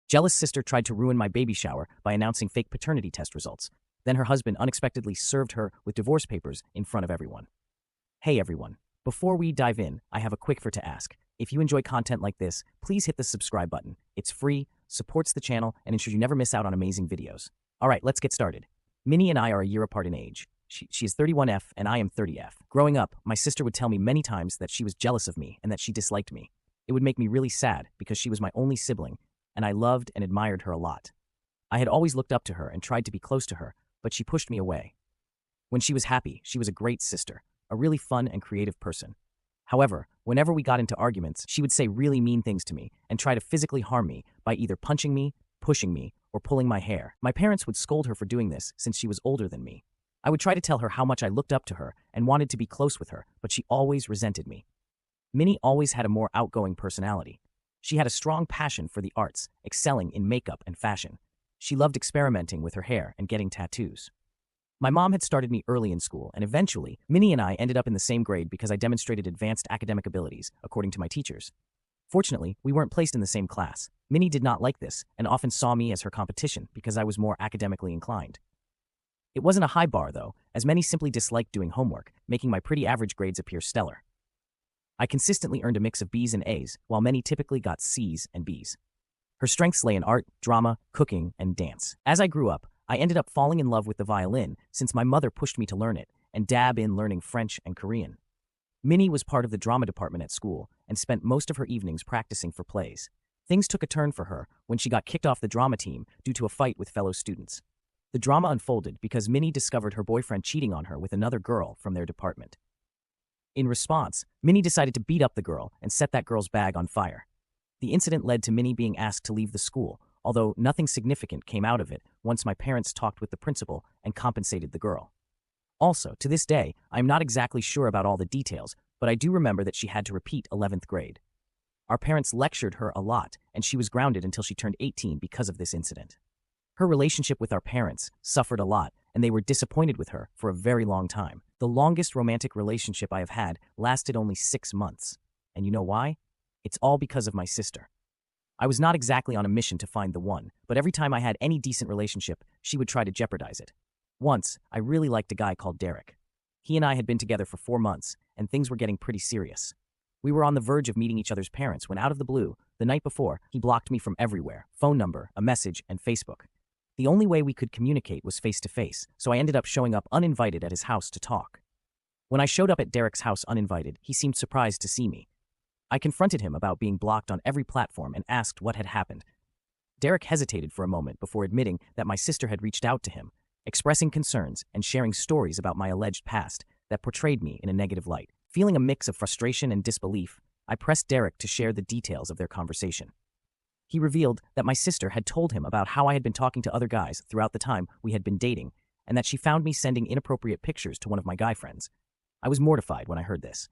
Jealous sister tried to ruin my baby shower by announcing fake paternity test results. Then her husband unexpectedly served her with divorce papers in front of everyone. Hey everyone, before we dive in, I have a quick favor to ask. If you enjoy content like this, please hit the subscribe button. It's free, supports the channel, and ensures you never miss out on amazing videos. Alright, let's get started. Minnie and I are a year apart in age. She is 31F and I am 30F. Growing up, my sister would tell me many times that she was jealous of me and that she disliked me. It would make me really sad because she was my only sibling, and I loved and admired her a lot. I had always looked up to her and tried to be close to her, but she pushed me away. When she was happy, she was a great sister, a really fun and creative person. However, whenever we got into arguments, she would say really mean things to me and try to physically harm me by either punching me, pushing me, or pulling my hair. My parents would scold her for doing this since she was older than me. I would try to tell her how much I looked up to her and wanted to be close with her, but she always resented me. Minnie always had a more outgoing personality. She had a strong passion for the arts, excelling in makeup and fashion. She loved experimenting with her hair and getting tattoos. My mom had started me early in school, and eventually, Minnie and I ended up in the same grade because I demonstrated advanced academic abilities, according to my teachers. Fortunately, we weren't placed in the same class. Minnie did not like this and often saw me as her competition because I was more academically inclined. It wasn't a high bar, though, as many simply disliked doing homework, making my pretty average grades appear stellar. I consistently earned a mix of B's and A's, while many typically got C's and B's. Her strengths lay in art, drama, cooking, and dance. As I grew up, I ended up falling in love with the violin since my mother pushed me to learn it and dab in learning French and Korean. Minnie was part of the drama department at school and spent most of her evenings practicing for plays. Things took a turn for her when she got kicked off the drama team due to a fight with fellow students. The drama unfolded because Minnie discovered her boyfriend cheating on her with another girl from their department. In response, Minnie decided to beat up the girl and set that girl's bag on fire. The incident led to Minnie being asked to leave the school, although nothing significant came out of it once my parents talked with the principal and compensated the girl. Also, to this day, I am not exactly sure about all the details, but I do remember that she had to repeat 11th grade. Our parents lectured her a lot, and she was grounded until she turned 18 because of this incident. Her relationship with our parents suffered a lot, and they were disappointed with her for a very long time. The longest romantic relationship I have had lasted only 6 months. And you know why? It's all because of my sister. I was not exactly on a mission to find the one, but every time I had any decent relationship, she would try to jeopardize it. Once, I really liked a guy called Derek. He and I had been together for 4 months, and things were getting pretty serious. We were on the verge of meeting each other's parents when out of the blue, the night before, he blocked me from everywhere: phone number, a message, and Facebook. The only way we could communicate was face-to-face, so I ended up showing up uninvited at his house to talk. When I showed up at Derek's house uninvited, he seemed surprised to see me. I confronted him about being blocked on every platform and asked what had happened. Derek hesitated for a moment before admitting that my sister had reached out to him, expressing concerns and sharing stories about my alleged past that portrayed me in a negative light. Feeling a mix of frustration and disbelief, I pressed Derek to share the details of their conversation. He revealed that my sister had told him about how I had been talking to other guys throughout the time we had been dating, and that she found me sending inappropriate pictures to one of my guy friends. I was mortified when I heard this.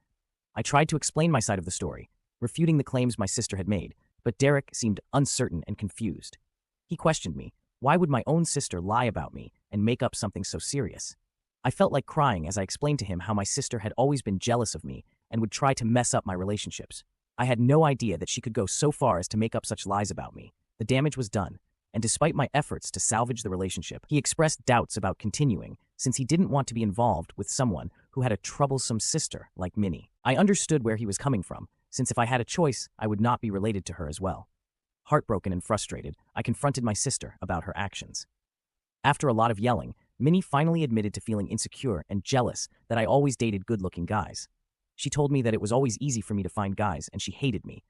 I tried to explain my side of the story, refuting the claims my sister had made, but Derek seemed uncertain and confused. He questioned me. Why would my own sister lie about me and make up something so serious? I felt like crying as I explained to him how my sister had always been jealous of me and would try to mess up my relationships. I had no idea that she could go so far as to make up such lies about me. The damage was done, and despite my efforts to salvage the relationship, he expressed doubts about continuing since he didn't want to be involved with someone who had a troublesome sister like Minnie. I understood where he was coming from, since if I had a choice, I would not be related to her as well. Heartbroken and frustrated, I confronted my sister about her actions. After a lot of yelling, Minnie finally admitted to feeling insecure and jealous that I always dated good-looking guys. She told me that it was always easy for me to find guys, and she hated me.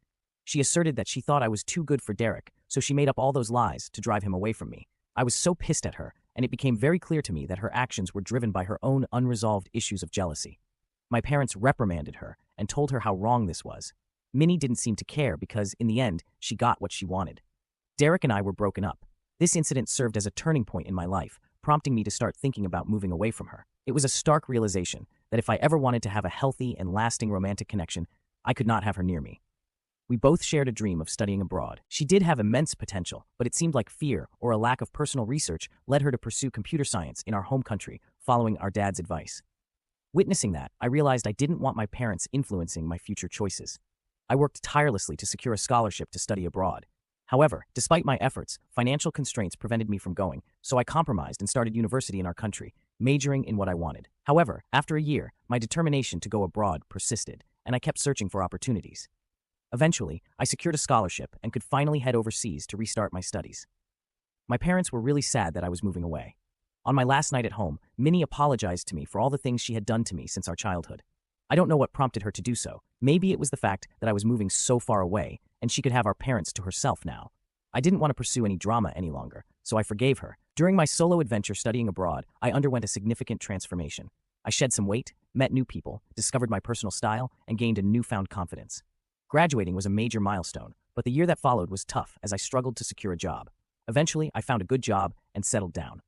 She asserted that she thought I was too good for Derek, so she made up all those lies to drive him away from me. I was so pissed at her, and it became very clear to me that her actions were driven by her own unresolved issues of jealousy. My parents reprimanded her and told her how wrong this was. Minnie didn't seem to care because, in the end, she got what she wanted. Derek and I were broken up. This incident served as a turning point in my life, prompting me to start thinking about moving away from her. It was a stark realization that if I ever wanted to have a healthy and lasting romantic connection, I could not have her near me. We both shared a dream of studying abroad. She did have immense potential, but it seemed like fear or a lack of personal research led her to pursue computer science in our home country, following our dad's advice. Witnessing that, I realized I didn't want my parents influencing my future choices. I worked tirelessly to secure a scholarship to study abroad. However, despite my efforts, financial constraints prevented me from going, so I compromised and started university in our country, majoring in what I wanted. However, after a year, my determination to go abroad persisted, and I kept searching for opportunities. Eventually, I secured a scholarship and could finally head overseas to restart my studies. My parents were really sad that I was moving away. On my last night at home, Minnie apologized to me for all the things she had done to me since our childhood. I don't know what prompted her to do so. Maybe it was the fact that I was moving so far away, and she could have our parents to herself now. I didn't want to pursue any drama any longer, so I forgave her. During my solo adventure studying abroad, I underwent a significant transformation. I shed some weight, met new people, discovered my personal style, and gained a newfound confidence. Graduating was a major milestone, but the year that followed was tough as I struggled to secure a job. Eventually, I found a good job and settled down.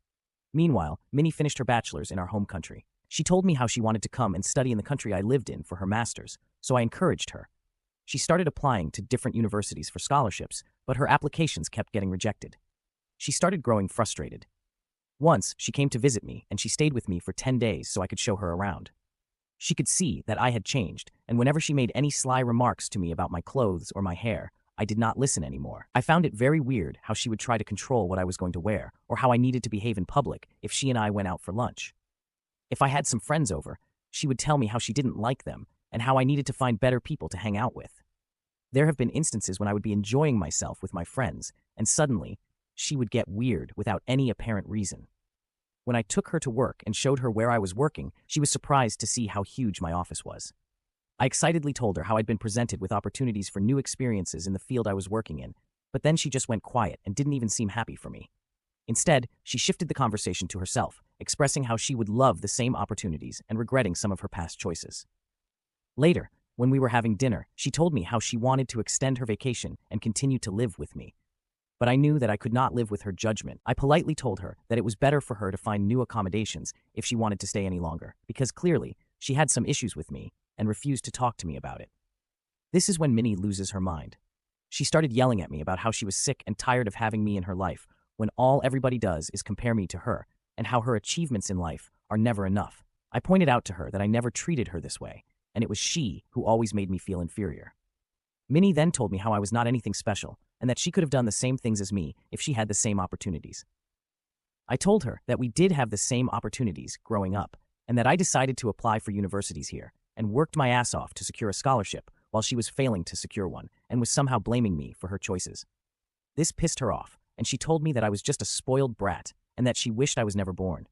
Meanwhile, Minnie finished her bachelor's in our home country. She told me how she wanted to come and study in the country I lived in for her master's, so I encouraged her. She started applying to different universities for scholarships, but her applications kept getting rejected. She started growing frustrated. Once, she came to visit me, and she stayed with me for 10 days so I could show her around. She could see that I had changed, and whenever she made any sly remarks to me about my clothes or my hair, I did not listen anymore. I found it very weird how she would try to control what I was going to wear, or how I needed to behave in public if she and I went out for lunch. If I had some friends over, she would tell me how she didn't like them, and how I needed to find better people to hang out with. There have been instances when I would be enjoying myself with my friends, and suddenly, she would get weird without any apparent reason. When I took her to work and showed her where I was working, she was surprised to see how huge my office was. I excitedly told her how I'd been presented with opportunities for new experiences in the field I was working in, but then she just went quiet and didn't even seem happy for me. Instead, she shifted the conversation to herself, expressing how she would love the same opportunities and regretting some of her past choices. Later, when we were having dinner, she told me how she wanted to extend her vacation and continue to live with me. But I knew that I could not live with her judgment. I politely told her that it was better for her to find new accommodations if she wanted to stay any longer, because clearly, she had some issues with me and refused to talk to me about it. This is when Minnie loses her mind. She started yelling at me about how she was sick and tired of having me in her life, when all everybody does is compare me to her, and how her achievements in life are never enough. I pointed out to her that I never treated her this way, and it was she who always made me feel inferior. Minnie then told me how I was not anything special, and that she could have done the same things as me if she had the same opportunities. I told her that we did have the same opportunities growing up, and that I decided to apply for universities here, and worked my ass off to secure a scholarship while she was failing to secure one, and was somehow blaming me for her choices. This pissed her off, and she told me that I was just a spoiled brat, and that she wished I was never born.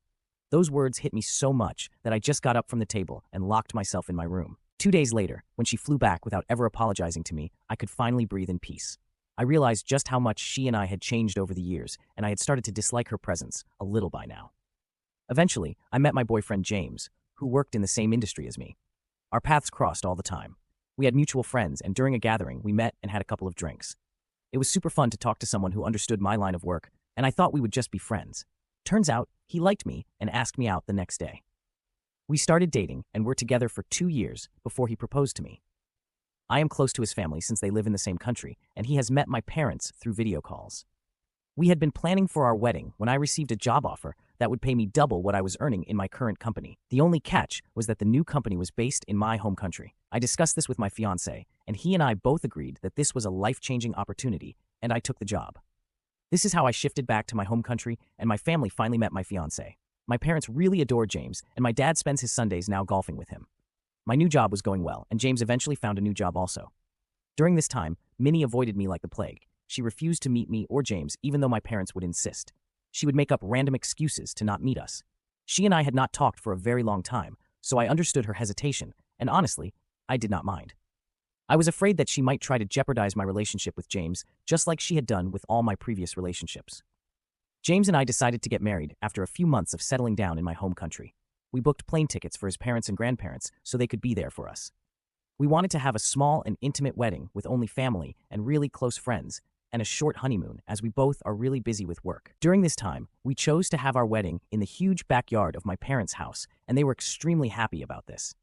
Those words hit me so much that I just got up from the table and locked myself in my room. 2 days later, when she flew back without ever apologizing to me, I could finally breathe in peace. I realized just how much she and I had changed over the years, and I had started to dislike her presence a little by now. Eventually, I met my boyfriend James, who worked in the same industry as me. Our paths crossed all the time. We had mutual friends, and during a gathering, we met and had a couple of drinks. It was super fun to talk to someone who understood my line of work, and I thought we would just be friends. Turns out, he liked me and asked me out the next day. We started dating and were together for 2 years before he proposed to me. I am close to his family since they live in the same country, and he has met my parents through video calls. We had been planning for our wedding when I received a job offer that would pay me double what I was earning in my current company. The only catch was that the new company was based in my home country. I discussed this with my fiancé, and he and I both agreed that this was a life-changing opportunity, and I took the job. This is how I shifted back to my home country, and my family finally met my fiancé. My parents really adore James, and my dad spends his Sundays now golfing with him. My new job was going well, and James eventually found a new job also. During this time, Minnie avoided me like the plague. She refused to meet me or James, even though my parents would insist. She would make up random excuses to not meet us. She and I had not talked for a very long time, so I understood her hesitation, and honestly, I did not mind. I was afraid that she might try to jeopardize my relationship with James, just like she had done with all my previous relationships. James and I decided to get married after a few months of settling down in my home country. We booked plane tickets for his parents and grandparents so they could be there for us. We wanted to have a small and intimate wedding with only family and really close friends, and a short honeymoon as we both are really busy with work. During this time, we chose to have our wedding in the huge backyard of my parents' house, and they were extremely happy about this.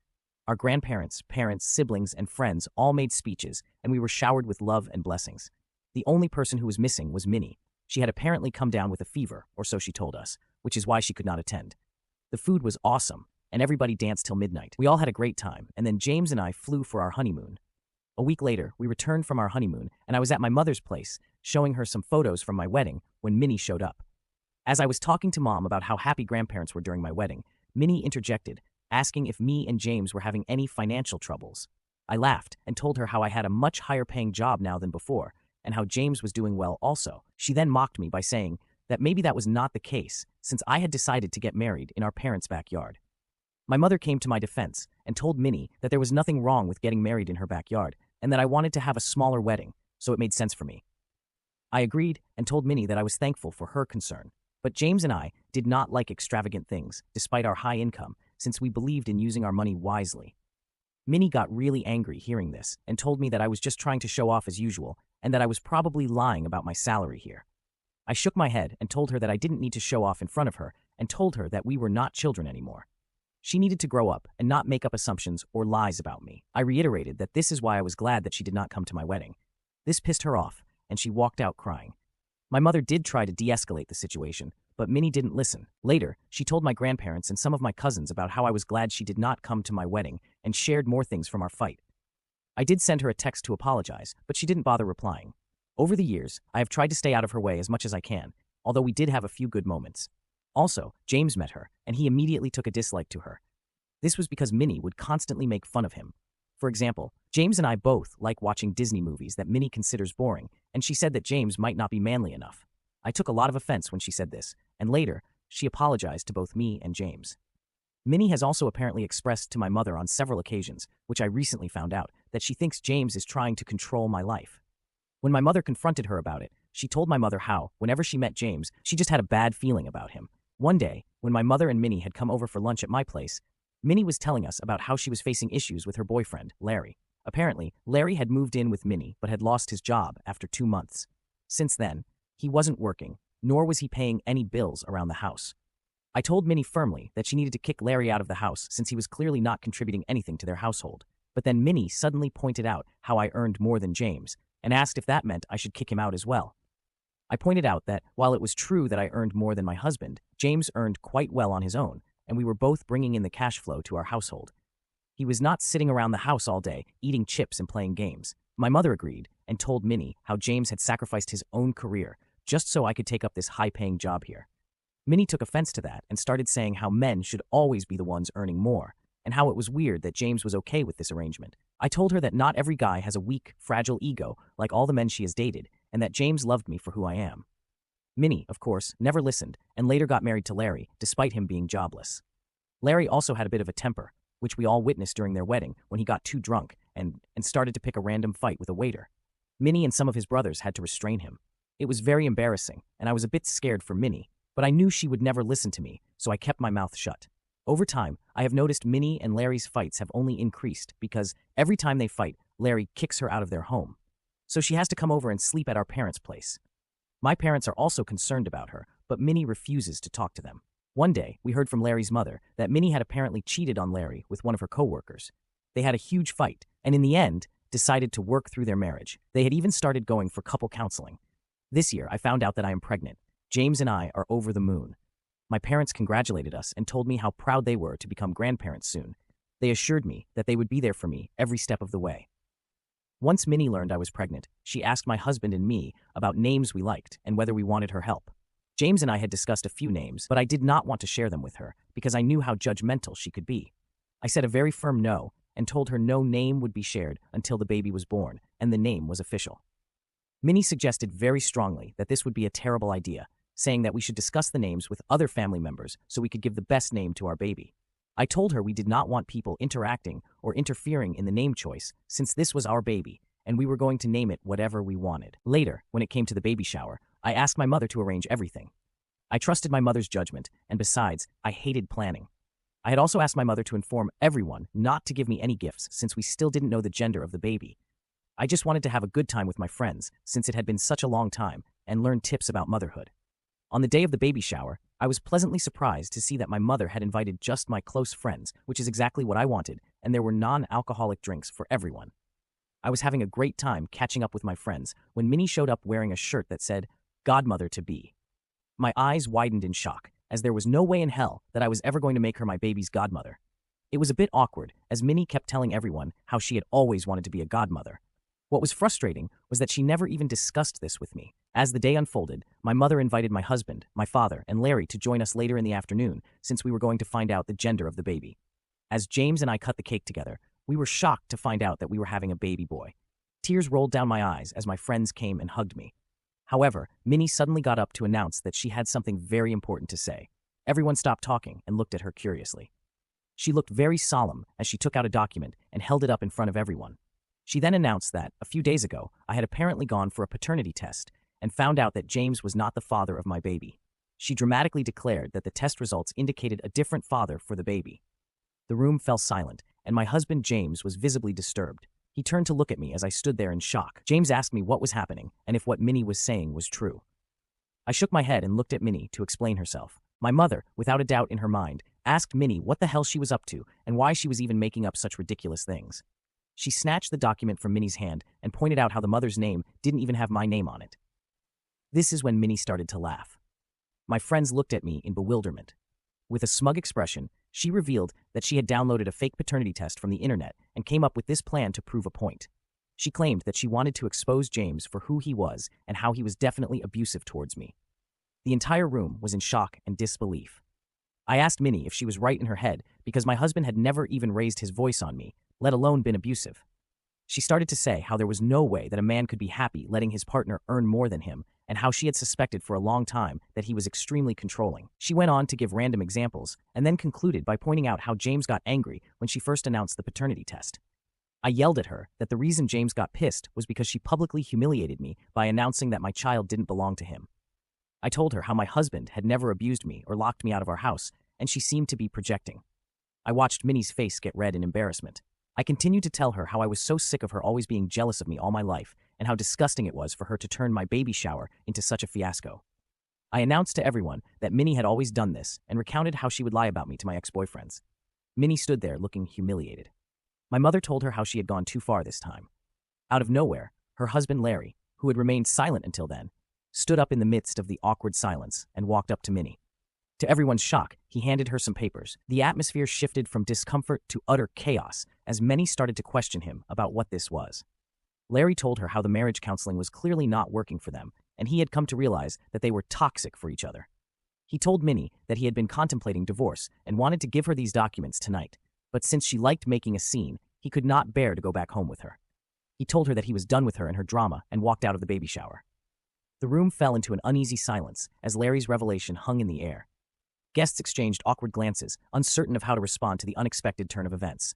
Our grandparents, parents, siblings, and friends all made speeches, and we were showered with love and blessings. The only person who was missing was Minnie. She had apparently come down with a fever, or so she told us, which is why she could not attend. The food was awesome, and everybody danced till midnight. We all had a great time, and then James and I flew for our honeymoon. A week later, we returned from our honeymoon, and I was at my mother's place, showing her some photos from my wedding when Minnie showed up. As I was talking to Mom about how happy grandparents were during my wedding, Minnie interjected, asking if me and James were having any financial troubles. I laughed and told her how I had a much higher-paying job now than before, and how James was doing well also. She then mocked me by saying that maybe that was not the case, since I had decided to get married in our parents' backyard. My mother came to my defense and told Minnie that there was nothing wrong with getting married in her backyard, and that I wanted to have a smaller wedding, so it made sense for me. I agreed and told Minnie that I was thankful for her concern, but James and I did not like extravagant things, despite our high income, since we believed in using our money wisely. Minnie got really angry hearing this and told me that I was just trying to show off as usual and that I was probably lying about my salary here. I shook my head and told her that I didn't need to show off in front of her and told her that we were not children anymore. She needed to grow up and not make up assumptions or lies about me. I reiterated that this is why I was glad that she did not come to my wedding. This pissed her off, and she walked out crying. My mother did try to de-escalate the situation, but Minnie didn't listen. Later, she told my grandparents and some of my cousins about how I was glad she did not come to my wedding and shared more things from our fight. I did send her a text to apologize, but she didn't bother replying. Over the years, I have tried to stay out of her way as much as I can, although we did have a few good moments. Also, James met her, and he immediately took a dislike to her. This was because Minnie would constantly make fun of him. For example, James and I both like watching Disney movies that Minnie considers boring, and she said that James might not be manly enough. I took a lot of offense when she said this, and later, she apologized to both me and James. Minnie has also apparently expressed to my mother on several occasions, which I recently found out, that she thinks James is trying to control my life. When my mother confronted her about it, she told my mother how, whenever she met James, she just had a bad feeling about him. One day, when my mother and Minnie had come over for lunch at my place, Minnie was telling us about how she was facing issues with her boyfriend, Larry. Apparently, Larry had moved in with Minnie but had lost his job after 2 months. Since then, he wasn't working, nor was he paying any bills around the house. I told Minnie firmly that she needed to kick Larry out of the house since he was clearly not contributing anything to their household. But then Minnie suddenly pointed out how I earned more than James and asked if that meant I should kick him out as well. I pointed out that while it was true that I earned more than my husband, James earned quite well on his own, and we were both bringing in the cash flow to our household. He was not sitting around the house all day, eating chips and playing games. My mother agreed and told Minnie how James had sacrificed his own career just so I could take up this high-paying job here. Minnie took offense to that and started saying how men should always be the ones earning more, and how it was weird that James was okay with this arrangement. I told her that not every guy has a weak, fragile ego like all the men she has dated, and that James loved me for who I am. Minnie, of course, never listened and later got married to Larry, despite him being jobless. Larry also had a bit of a temper, which we all witnessed during their wedding when he got too drunk and started to pick a random fight with a waiter. Minnie and some of his brothers had to restrain him. It was very embarrassing, and I was a bit scared for Minnie, but I knew she would never listen to me, so I kept my mouth shut. Over time, I have noticed Minnie and Larry's fights have only increased because every time they fight, Larry kicks her out of their home. So she has to come over and sleep at our parents' place. My parents are also concerned about her, but Minnie refuses to talk to them. One day, we heard from Larry's mother that Minnie had apparently cheated on Larry with one of her coworkers. They had a huge fight, and in the end, decided to work through their marriage. They had even started going for couple counseling. This year, I found out that I am pregnant. James and I are over the moon. My parents congratulated us and told me how proud they were to become grandparents soon. They assured me that they would be there for me every step of the way. Once Minnie learned I was pregnant, she asked my husband and me about names we liked and whether we wanted her help. James and I had discussed a few names, but I did not want to share them with her because I knew how judgmental she could be. I said a very firm no and told her no name would be shared until the baby was born and the name was official. Minnie suggested very strongly that this would be a terrible idea, saying that we should discuss the names with other family members so we could give the best name to our baby. I told her we did not want people interacting or interfering in the name choice since this was our baby and we were going to name it whatever we wanted. Later, when it came to the baby shower, I asked my mother to arrange everything. I trusted my mother's judgment, and besides, I hated planning. I had also asked my mother to inform everyone not to give me any gifts since we still didn't know the gender of the baby. I just wanted to have a good time with my friends since it had been such a long time and learn tips about motherhood. On the day of the baby shower, I was pleasantly surprised to see that my mother had invited just my close friends, which is exactly what I wanted, and there were non-alcoholic drinks for everyone. I was having a great time catching up with my friends when Minnie showed up wearing a shirt that said, "Godmother-to-be." My eyes widened in shock, as there was no way in hell that I was ever going to make her my baby's godmother. It was a bit awkward, as Minnie kept telling everyone how she had always wanted to be a godmother. What was frustrating was that she never even discussed this with me. As the day unfolded, my mother invited my husband, my father, and Larry to join us later in the afternoon since we were going to find out the gender of the baby. As James and I cut the cake together, we were shocked to find out that we were having a baby boy. Tears rolled down my eyes as my friends came and hugged me. However, Minnie suddenly got up to announce that she had something very important to say. Everyone stopped talking and looked at her curiously. She looked very solemn as she took out a document and held it up in front of everyone. She then announced that, a few days ago, I had apparently gone for a paternity test and found out that James was not the father of my baby. She dramatically declared that the test results indicated a different father for the baby. The room fell silent, and my husband James was visibly disturbed. He turned to look at me as I stood there in shock. James asked me what was happening and if what Minnie was saying was true. I shook my head and looked at Minnie to explain herself. My mother, without a doubt in her mind, asked Minnie what the hell she was up to and why she was even making up such ridiculous things. She snatched the document from Minnie's hand and pointed out how the mother's name didn't even have my name on it. This is when Minnie started to laugh. My friends looked at me in bewilderment. With a smug expression, she revealed that she had downloaded a fake paternity test from the internet and came up with this plan to prove a point. She claimed that she wanted to expose James for who he was and how he was definitely abusive towards me. The entire room was in shock and disbelief. I asked Minnie if she was right in her head because my husband had never even raised his voice on me, let alone been abusive. She started to say how there was no way that a man could be happy letting his partner earn more than him, and how she had suspected for a long time that he was extremely controlling. She went on to give random examples, and then concluded by pointing out how James got angry when she first announced the paternity test. I yelled at her that the reason James got pissed was because she publicly humiliated me by announcing that my child didn't belong to him. I told her how my husband had never abused me or locked me out of our house, and she seemed to be projecting. I watched Minnie's face get red in embarrassment. I continued to tell her how I was so sick of her always being jealous of me all my life, and how disgusting it was for her to turn my baby shower into such a fiasco. I announced to everyone that Minnie had always done this, and recounted how she would lie about me to my ex-boyfriends. Minnie stood there looking humiliated. My mother told her how she had gone too far this time. Out of nowhere, her husband Larry, who had remained silent until then, stood up in the midst of the awkward silence and walked up to Minnie. To everyone's shock, he handed her some papers. The atmosphere shifted from discomfort to utter chaos as many started to question him about what this was. Larry told her how the marriage counseling was clearly not working for them, and he had come to realize that they were toxic for each other. He told Minnie that he had been contemplating divorce and wanted to give her these documents tonight, but since she liked making a scene, he could not bear to go back home with her. He told her that he was done with her and her drama and walked out of the baby shower. The room fell into an uneasy silence as Larry's revelation hung in the air. Guests exchanged awkward glances, uncertain of how to respond to the unexpected turn of events.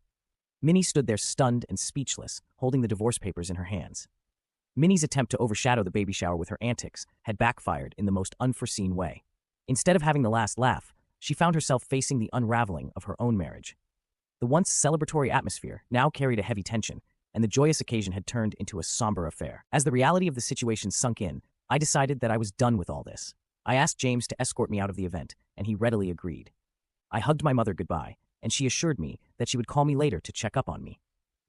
Minnie stood there stunned and speechless, holding the divorce papers in her hands. Minnie's attempt to overshadow the baby shower with her antics had backfired in the most unforeseen way. Instead of having the last laugh, she found herself facing the unraveling of her own marriage. The once celebratory atmosphere now carried a heavy tension, and the joyous occasion had turned into a somber affair. As the reality of the situation sunk in, I decided that I was done with all this. I asked James to escort me out of the event, and he readily agreed. I hugged my mother goodbye, and she assured me that she would call me later to check up on me.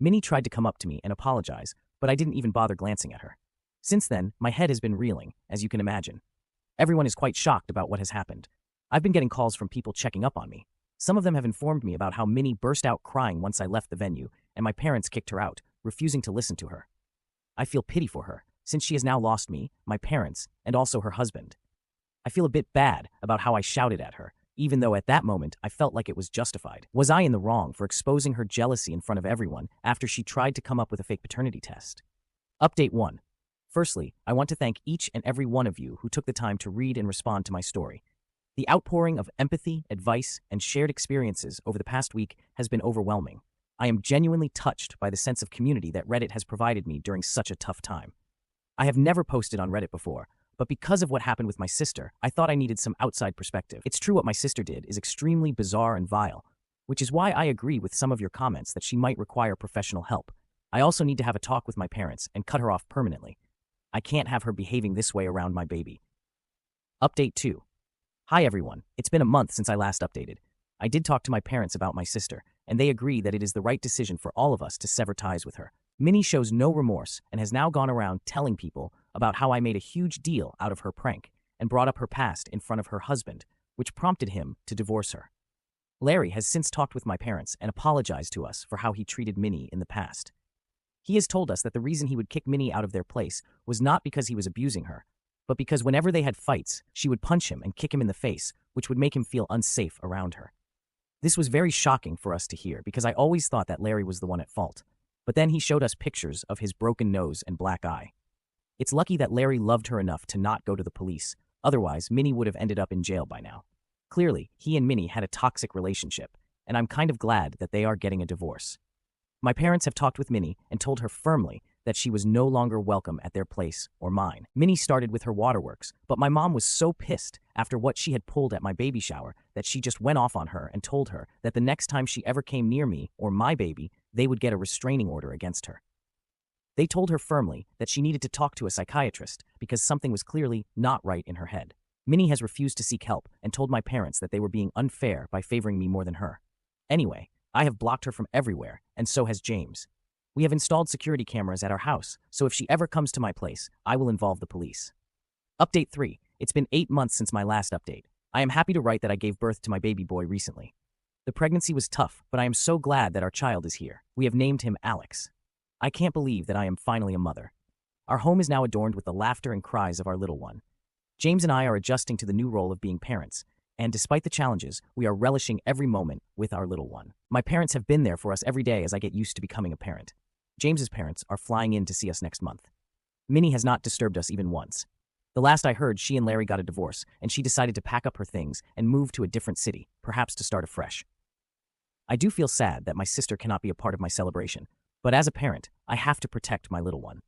Minnie tried to come up to me and apologize, but I didn't even bother glancing at her. Since then, my head has been reeling, as you can imagine. Everyone is quite shocked about what has happened. I've been getting calls from people checking up on me. Some of them have informed me about how Minnie burst out crying once I left the venue, and my parents kicked her out, refusing to listen to her. I feel pity for her, since she has now lost me, my parents, and also her husband. I feel a bit bad about how I shouted at her, even though at that moment I felt like it was justified. Was I in the wrong for exposing her jealousy in front of everyone after she tried to come up with a fake paternity test? Update 1. Firstly, I want to thank each and every one of you who took the time to read and respond to my story. The outpouring of empathy, advice, and shared experiences over the past week has been overwhelming. I am genuinely touched by the sense of community that Reddit has provided me during such a tough time. I have never posted on Reddit before, but because of what happened with my sister, I thought I needed some outside perspective. It's true what my sister did is extremely bizarre and vile, which is why I agree with some of your comments that she might require professional help. I also need to have a talk with my parents and cut her off permanently. I can't have her behaving this way around my baby. Update 2. Hi everyone, it's been a month since I last updated. I did talk to my parents about my sister, and they agree that it is the right decision for all of us to sever ties with her. Minnie shows no remorse and has now gone around telling people about how I made a huge deal out of her prank and brought up her past in front of her husband, which prompted him to divorce her. Larry has since talked with my parents and apologized to us for how he treated Minnie in the past. He has told us that the reason he would kick Minnie out of their place was not because he was abusing her, but because whenever they had fights, she would punch him and kick him in the face, which would make him feel unsafe around her. This was very shocking for us to hear because I always thought that Larry was the one at fault. But then he showed us pictures of his broken nose and black eye. It's lucky that Larry loved her enough to not go to the police, otherwise Minnie would have ended up in jail by now. Clearly, he and Minnie had a toxic relationship, and I'm kind of glad that they are getting a divorce. My parents have talked with Minnie and told her firmly that she was no longer welcome at their place or mine. Minnie started with her waterworks, but my mom was so pissed after what she had pulled at my baby shower that she just went off on her and told her that the next time she ever came near me or my baby, they would get a restraining order against her. They told her firmly that she needed to talk to a psychiatrist because something was clearly not right in her head. Minnie has refused to seek help and told my parents that they were being unfair by favoring me more than her. Anyway, I have blocked her from everywhere, and so has James. We have installed security cameras at our house, so if she ever comes to my place, I will involve the police. Update 3. It's been 8 months since my last update. I am happy to write that I gave birth to my baby boy recently. The pregnancy was tough, but I am so glad that our child is here. We have named him Alex. I can't believe that I am finally a mother. Our home is now adorned with the laughter and cries of our little one. James and I are adjusting to the new role of being parents, and despite the challenges, we are relishing every moment with our little one. My parents have been there for us every day as I get used to becoming a parent. James's parents are flying in to see us next month. Minnie has not disturbed us even once. The last I heard, she and Larry got a divorce, and she decided to pack up her things and move to a different city, perhaps to start afresh. I do feel sad that my sister cannot be a part of my celebration, but as a parent, I have to protect my little one.